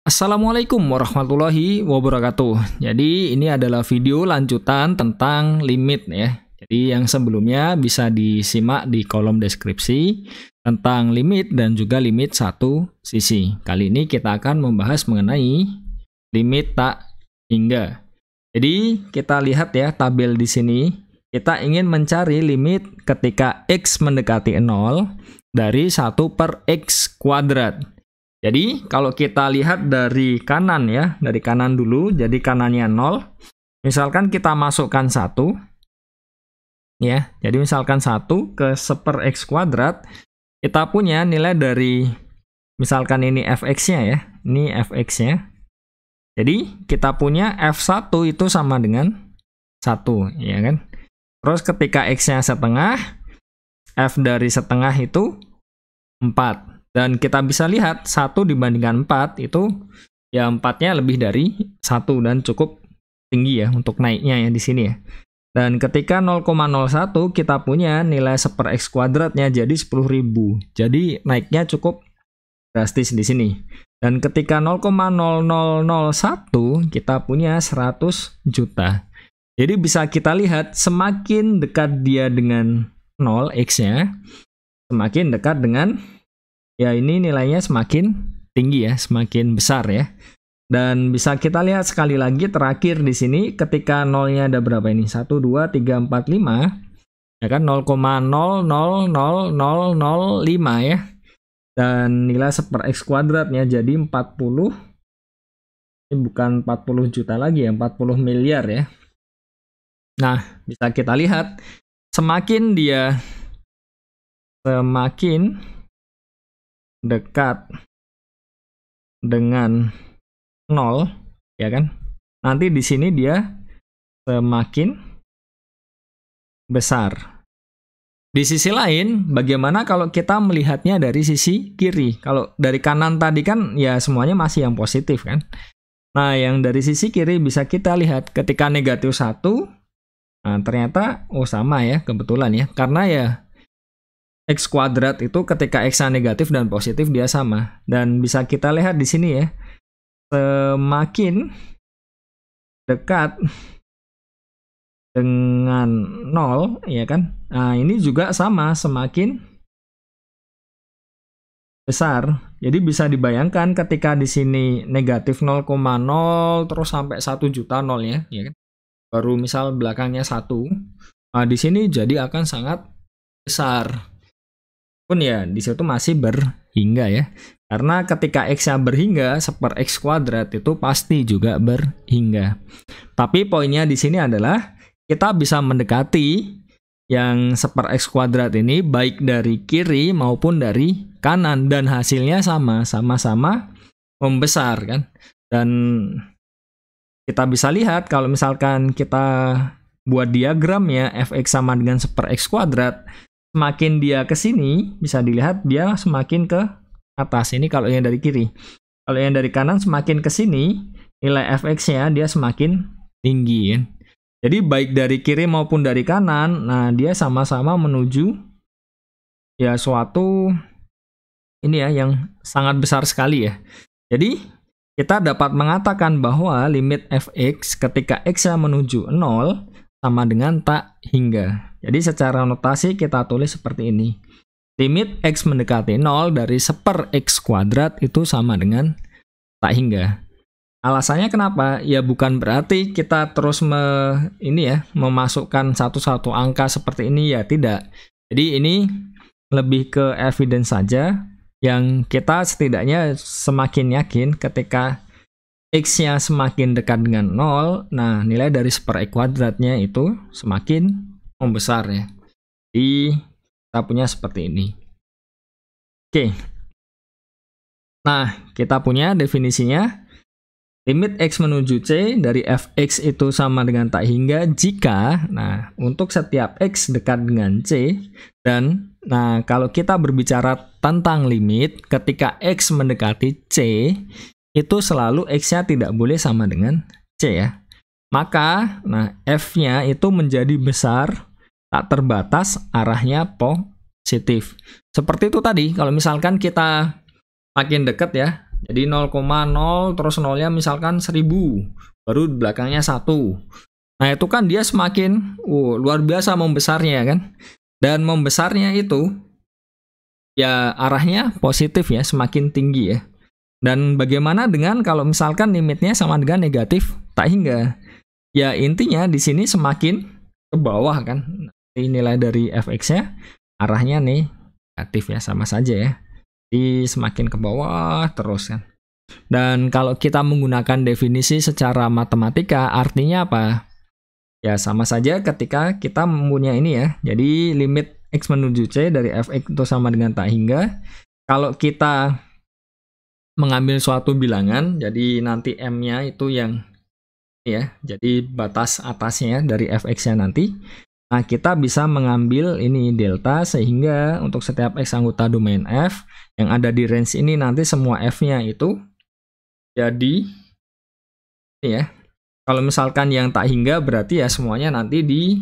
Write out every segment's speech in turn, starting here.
Assalamualaikum warahmatullahi wabarakatuh. Jadi ini adalah video lanjutan tentang limit ya. Jadi yang sebelumnya bisa disimak di kolom deskripsi tentang limit dan juga limit satu sisi. Kali ini kita akan membahas mengenai limit tak hingga. Jadi kita lihat ya tabel di sini. Kita ingin mencari limit ketika x mendekati 0 dari 1 per x kuadrat. Jadi kalau kita lihat dari kanan ya, dari kanan dulu, jadi kanannya 0. Misalkan kita masukkan 1. Ya, jadi misalkan 1 ke 1 per x kuadrat, kita punya nilai dari, misalkan ini fx-nya ya, ini fx-nya. Jadi kita punya f1 itu sama dengan 1, ya kan? Terus ketika x-nya setengah, f dari setengah itu 4. Dan kita bisa lihat 1 dibandingkan 4 itu ya 4-nya lebih dari 1 dan cukup tinggi ya untuk naiknya ya di sini ya. Dan ketika 0,01 kita punya nilai 1 per x kuadratnya jadi 10.000. Jadi naiknya cukup drastis di sini. Dan ketika 0,0001 kita punya 100 juta. Jadi bisa kita lihat semakin dekat dia dengan 0 x-nya, semakin dekat dengan ya ini nilainya semakin tinggi ya, semakin besar ya. Dan bisa kita lihat sekali lagi terakhir di sini ketika nolnya ada berapa ini? 1, 2, 3, 4, 5. Ya kan 0,000005 ya. Dan nilai 1 per x kuadratnya jadi 40. Ini bukan 40 juta lagi ya, 40 miliar ya. Nah, bisa kita lihat semakin dia dekat dengan 0 ya kan, nanti di sini dia semakin besar. Di sisi lain, bagaimana kalau kita melihatnya dari sisi kiri? Kalau dari kanan tadi kan ya semuanya masih yang positif kan. Nah, yang dari sisi kiri bisa kita lihat ketika negatif 1, nah ternyata sama ya, kebetulan ya, karena ya x kuadrat itu ketika x-nya negatif dan positif dia sama. Dan bisa kita lihat di sini ya, semakin dekat dengan 0 ya kan. Nah, ini juga sama, semakin besar. Jadi bisa dibayangkan ketika di sini negatif 0,0 terus sampai 1 juta 0 ya kan. Baru misal belakangnya 1. Nah, di sini jadi akan sangat besar. Pun ya di situ masih berhingga ya. Karena ketika x-nya berhingga 1 per x kuadrat itu pasti juga berhingga. Tapi poinnya di sini adalah kita bisa mendekati yang 1 per x kuadrat ini baik dari kiri maupun dari kanan dan hasilnya sama-sama membesar kan. Dan kita bisa lihat kalau misalkan kita buat diagramnya fx sama dengan 1 per x kuadrat, semakin dia ke sini, bisa dilihat dia semakin ke atas. Ini kalau yang dari kiri. Kalau yang dari kanan semakin ke sini, nilai fx-nya dia semakin tinggi. Ya. Jadi baik dari kiri maupun dari kanan, nah dia sama-sama menuju ya suatu ini ya yang sangat besar sekali ya. Jadi kita dapat mengatakan bahwa limit fx ketika x-nya menuju 0 sama dengan tak hingga. Jadi secara notasi kita tulis seperti ini. Limit x mendekati 0 dari 1 per x kuadrat itu sama dengan tak hingga. Alasannya kenapa? Ya bukan berarti kita terus memasukkan satu-satu angka seperti ini ya, tidak. Jadi ini lebih ke evidence saja yang kita setidaknya semakin yakin ketika x-nya semakin dekat dengan 0, nah nilai dari 1 per x kuadratnya itu semakin membesar ya. Jadi kita punya seperti ini. Oke. Nah, kita punya definisinya. Limit x menuju c dari fx itu sama dengan tak hingga jika, nah untuk setiap x dekat dengan c, dan nah kalau kita berbicara tentang limit ketika x mendekati c, itu selalu x-nya tidak boleh sama dengan c ya. Maka, nah f-nya itu menjadi besar, tak terbatas, arahnya positif. Seperti itu tadi, kalau misalkan kita makin dekat ya, Jadi 0,0 terus nolnya misalkan 1000, baru belakangnya 1. Nah, itu kan dia semakin luar biasa membesarnya kan. Dan membesarnya itu ya arahnya positif ya, semakin tinggi ya. Dan bagaimana dengan kalau misalkan limitnya sama dengan negatif tak hingga? Ya intinya di sini semakin ke bawah kan. Nilai dari fx-nya arahnya negatif ya, sama saja ya. Jadi semakin ke bawah terus kan. Dan kalau kita menggunakan definisi secara matematika artinya apa? Ya sama saja ketika kita mempunyai ini ya. Jadi limit x menuju c dari fx itu sama dengan tak hingga. Kalau kita mengambil suatu bilangan, jadi nanti m-nya itu yang ya, jadi batas atasnya dari fx-nya nanti. Nah, kita bisa mengambil ini delta sehingga untuk setiap x anggota domain f yang ada di range ini nanti semua f-nya itu jadi ini ya. Kalau misalkan yang tak hingga berarti ya semuanya nanti di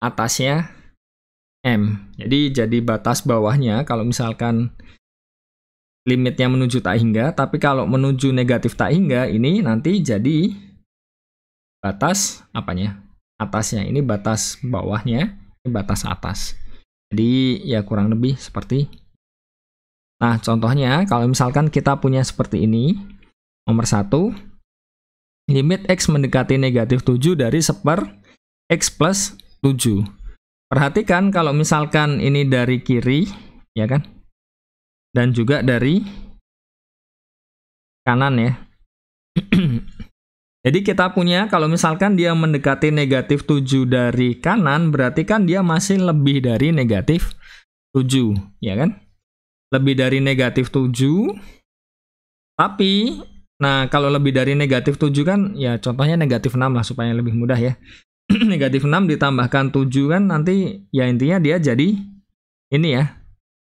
atasnya m. Jadi batas bawahnya kalau misalkan limitnya menuju tak hingga, tapi kalau menuju negatif tak hingga ini nanti jadi batas apanya? Atasnya. Ini batas bawahnya, ini batas atas. Jadi ya kurang lebih seperti. Nah, contohnya kalau misalkan kita punya seperti ini. Nomor 1, limit x mendekati negatif 7 dari seper x plus 7. Perhatikan kalau misalkan ini dari kiri, ya kan? Dan juga dari kanan ya. Jadi kita punya kalau misalkan dia mendekati negatif 7 dari kanan, berarti kan dia masih lebih dari negatif 7, ya kan? Lebih dari negatif 7. Tapi, nah kalau lebih dari negatif 7 kan, ya contohnya negatif 6 lah supaya lebih mudah ya. Negatif 6 ditambahkan 7 kan nanti, ya intinya dia jadi ini ya.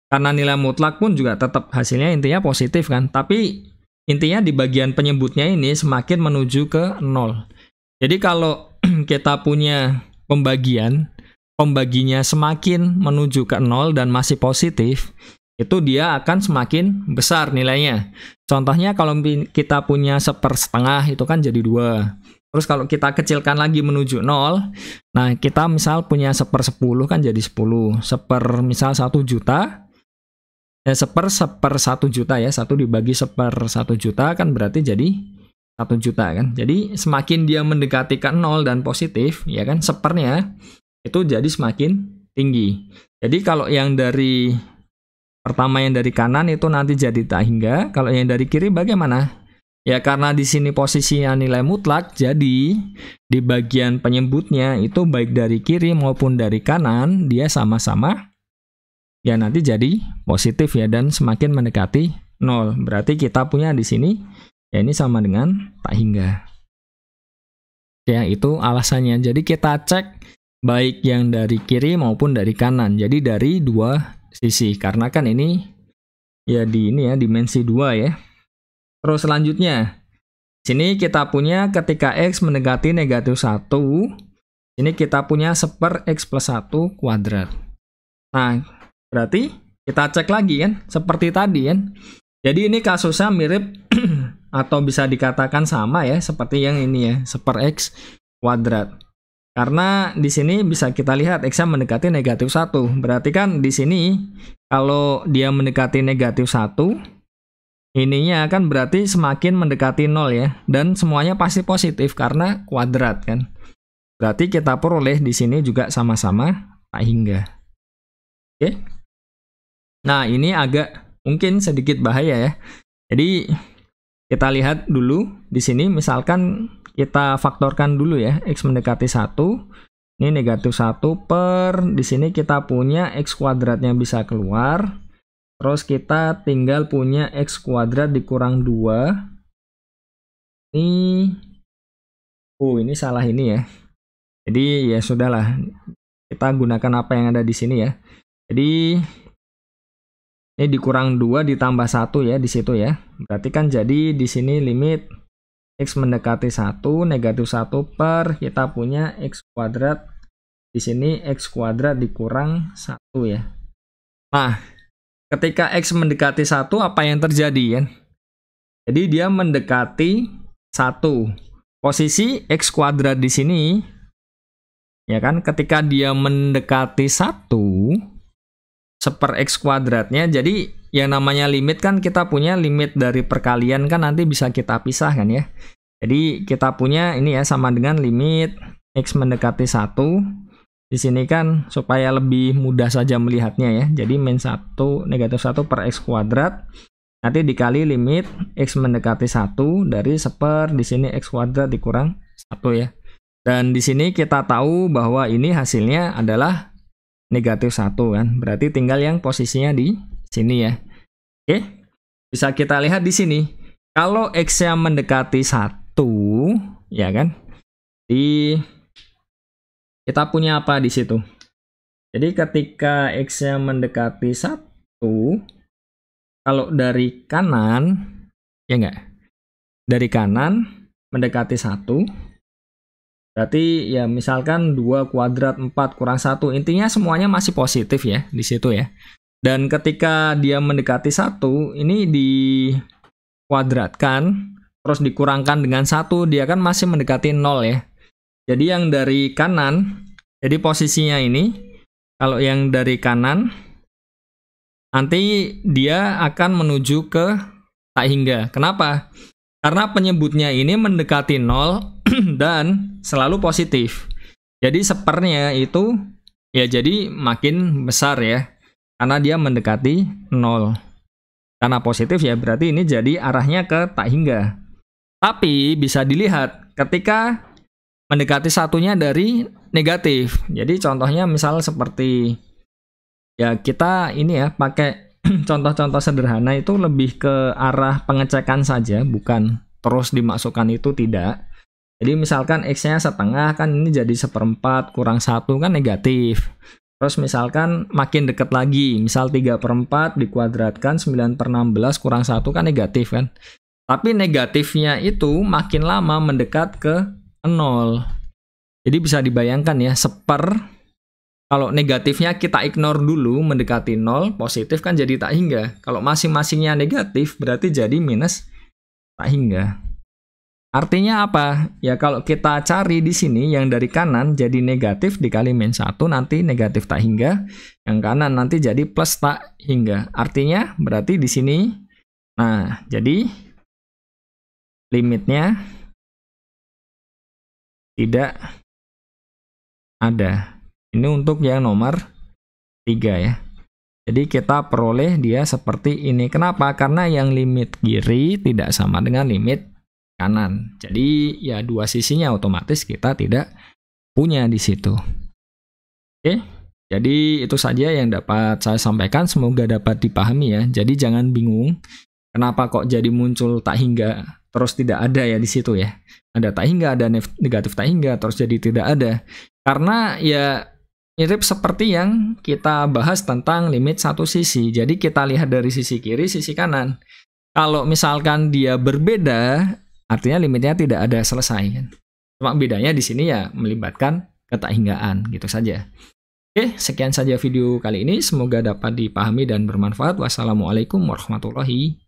Karena nilai mutlak pun juga tetap hasilnya intinya positif kan. Tapi intinya di bagian penyebutnya ini semakin menuju ke 0. Jadi kalau kita punya pembaginya semakin menuju ke 0 dan masih positif, itu dia akan semakin besar nilainya. Contohnya kalau kita punya 1/2 itu kan jadi 2. Terus kalau kita kecilkan lagi menuju 0, nah kita misal punya 1/10 kan jadi 10. Misal 1 juta. Ya, 1/1 juta ya, 1 dibagi 1/1 juta kan berarti jadi 1 juta kan. Jadi semakin dia mendekati ke 0 dan positif, ya kan, sepernya itu jadi semakin tinggi. Jadi kalau yang dari pertama yang dari kanan itu nanti jadi tak hingga, kalau yang dari kiri bagaimana? Ya karena di sini posisinya nilai mutlak, jadi di bagian penyebutnya itu baik dari kiri maupun dari kanan dia sama-sama ya nanti jadi positif ya dan semakin mendekati 0. Berarti kita punya di sini ya ini sama dengan tak hingga. Ya itu alasannya. Jadi kita cek baik yang dari kiri maupun dari kanan. Jadi dari dua sisi karena kan ini ya di ini ya dimensi 2 ya. Terus selanjutnya sini kita punya ketika x mendekati negatif 1, ini kita punya 1/x plus 1 kuadrat. Nah, berarti kita cek lagi kan, seperti tadi kan. Jadi ini kasusnya mirip atau bisa dikatakan sama ya, seperti yang ini ya, 1/x kuadrat. Karena di sini bisa kita lihat x-nya mendekati negatif 1. Berarti kan di sini kalau dia mendekati negatif 1, ininya kan berarti semakin mendekati 0 ya. Dan semuanya pasti positif karena kuadrat kan. Berarti kita peroleh di sini juga sama-sama tak hingga. Oke. Nah, ini agak mungkin sedikit bahaya ya. Jadi kita lihat dulu di sini misalkan kita faktorkan dulu ya, x mendekati 1. Ini negatif 1 per di sini kita punya x kuadratnya bisa keluar. Terus kita tinggal punya x kuadrat dikurang 2. Ini salah ini ya. Jadi ya sudahlah. Kita gunakan apa yang ada di sini ya. Jadi ini dikurang 2 ditambah 1 ya di situ ya. Berarti kan jadi di sini limit x mendekati 1 negatif 1 per kita punya x kuadrat. Di sini x kuadrat dikurang 1 ya. Nah, ketika x mendekati 1 apa yang terjadi ya? Jadi dia mendekati 1. Posisi X kuadrat di sini, ya kan, ketika dia mendekati 1, 1/X kuadratnya, jadi yang namanya limit kan kita punya limit dari perkalian kan nanti bisa kita pisahkan ya. Jadi kita punya ini ya sama dengan limit X mendekati 1. Di sini kan supaya lebih mudah saja melihatnya ya. Jadi min 1 negatif 1 per X kuadrat. Nanti dikali limit X mendekati 1 dari 1/, di sini X kuadrat dikurang 1 ya. Dan di sini kita tahu bahwa ini hasilnya adalah negatif 1 kan. Berarti tinggal yang posisinya di sini ya. Oke. Bisa kita lihat di sini. Kalau X-nya mendekati 1, ya kan? Kita punya apa di situ? Jadi ketika X-nya mendekati 1, kalau dari kanan, ya enggak? Dari kanan mendekati 1, berarti ya misalkan 2 kuadrat 4 kurang 1. Intinya semuanya masih positif ya di situ ya. Dan ketika dia mendekati 1, ini dikuadratkan, terus dikurangkan dengan 1, dia kan masih mendekati 0 ya. Jadi yang dari kanan, jadi posisinya ini, kalau yang dari kanan, nanti dia akan menuju ke tak hingga. Kenapa? Karena penyebutnya ini mendekati 0 dan selalu positif. Jadi 1/nya itu ya jadi makin besar ya. Karena dia mendekati 0. Karena positif ya berarti ini jadi arahnya ke tak hingga. Tapi bisa dilihat ketika mendekati 1-nya dari negatif. Jadi contohnya misal seperti ya kita ini ya pakai contoh-contoh sederhana itu lebih ke arah pengecekan saja, bukan terus dimasukkan itu tidak. Jadi misalkan X-nya setengah kan ini jadi 1/4 kurang 1 kan negatif. Terus misalkan makin dekat lagi, misal 3/4 dikuadratkan 9/16 kurang 1 kan negatif kan. Tapi negatifnya itu makin lama mendekat ke 0. Jadi bisa dibayangkan ya, 1/, kalau negatifnya kita ignore dulu mendekati 0, positif kan jadi tak hingga. Kalau masing-masingnya negatif berarti jadi minus tak hingga. Artinya apa? Ya kalau kita cari di sini yang dari kanan jadi negatif dikali min 1 nanti negatif tak hingga. Yang kanan nanti jadi plus tak hingga. Artinya berarti di sini, nah jadi limitnya tidak ada. Ini untuk yang nomor 3 ya. Jadi kita peroleh dia seperti ini. Kenapa? Karena yang limit kiri tidak sama dengan limit kanan. Jadi ya dua sisinya otomatis kita tidak punya di situ. Oke. Jadi itu saja yang dapat saya sampaikan. Semoga dapat dipahami ya. Jadi jangan bingung. Kenapa kok jadi muncul tak hingga terus tidak ada ya di situ ya. Ada tak hingga, ada negatif tak hingga, terus jadi tidak ada. Karena ya mirip seperti yang kita bahas tentang limit satu sisi. Jadi kita lihat dari sisi kiri, sisi kanan. Kalau misalkan dia berbeda, artinya limitnya tidak ada selesai kan. Cuma bedanya di sini ya melibatkan ketakhinggaan gitu saja. Oke, sekian saja video kali ini. Semoga dapat dipahami dan bermanfaat. Wassalamualaikum warahmatullahi wabarakatuh.